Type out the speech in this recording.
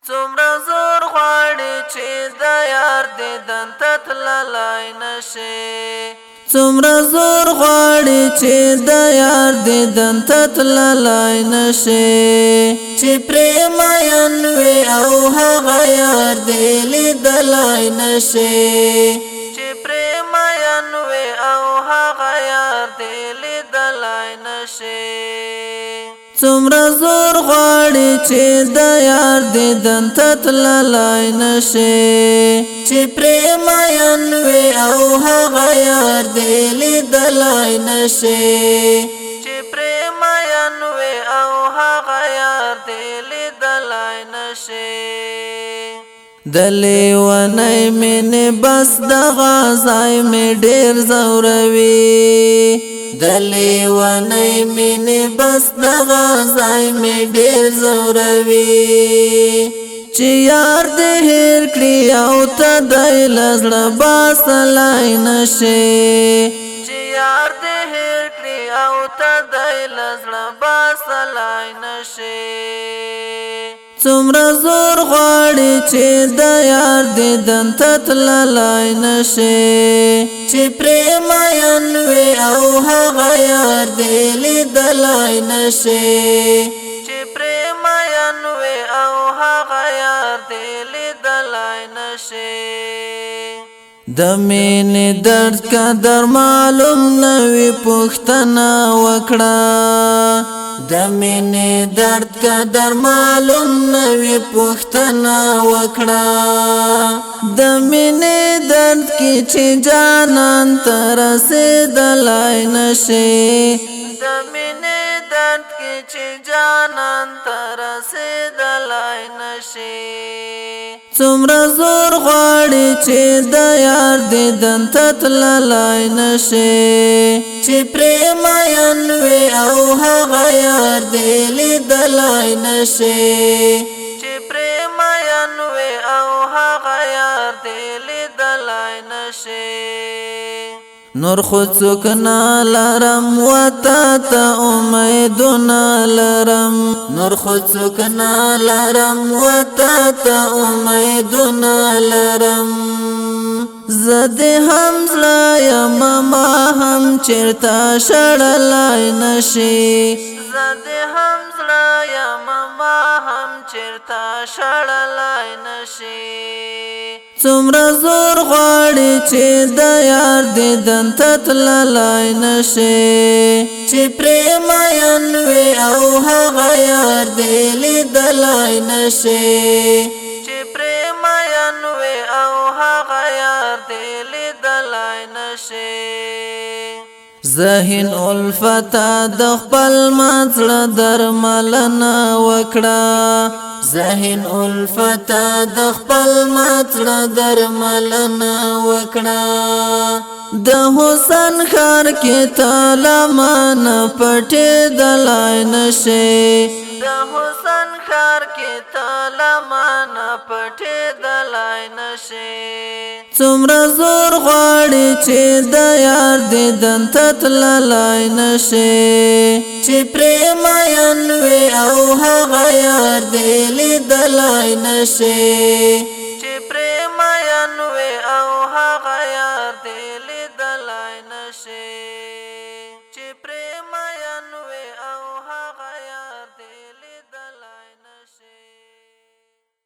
څومره زور غواړي چې د یار دیدن ته تللی نشي څومره زور غواړي چې د یار دیدن ته تللی نشي چې پرې مین وي او هغه یار دې لیدلی نشي چې پرې مین وي او هغه یار دې لیدلی نشي څومره زور غواړي چې د یار دیدن ته تللی نشي چې پرې مین وي او هغه یار دې لیدلی نشي چې پرې مین وي او هغه یار دې لیدلی نشي د لیونۍ مینې بس دغه ځای مې ډېر ځوروي د لیونۍ مینې بس دغه ځای مې ډېر ځوروي چې یار دې هېر کړي او ته دی له زړه باسلی نشي چې یار دې هېر کړي او ته دی له زړه باسلی نشي څومره زور غواړي چې د یار دیدن ته تللی نشي چې پرې مین وي او هغه یار دې لیدلی نشي چې پرې مین وي او هغه یار دې لیدلی نشي د مینې درد قدر معلوم نه وي پوښتنه وکړه د مینې درد قدر معلوم نه وي پوښتنه وکړه د مینې درد کې چې جانان ته رسېدلی نشي د مینې درد کې چې جانان ته رسېدلی نشي څومره زور غواړي چې د یار دیدن ته تللی نشي چې پرې مین وي او هغه یار دې لیدلی نشي چې پرې مین وي او هغه یار دې لیدلی نشي نور خو څوک نه لرم وتا ته امیدونه لرم نور خو څوک نه لرم وتا ته امیدونه لرم زه دې هم زړه یم ما هم چېرته شړلی نشي زه دې هم زړه یم ما هم چېرته شړلی نشي څومره زور غواړي چې د یار دیدن ته تللی نشي چې پرې مین وي او هغه یار دې لیدلی نشي چې پرې مین وي او هغه یار دې لیدلی نشي ذهین الفتا د خپل مزړه درملنه وکړه ذهین الفتا د خپل مزړه درملنه وکړه د حسن ښار کې ته له مانه پټېدلی نشي د حسن ښار کې ته له مانه پټېدلی نشي څومره زور غواړي چې د یار دیدن ته تللی نشي چې پرې مین وي او هغه یار دې لیدلی نشي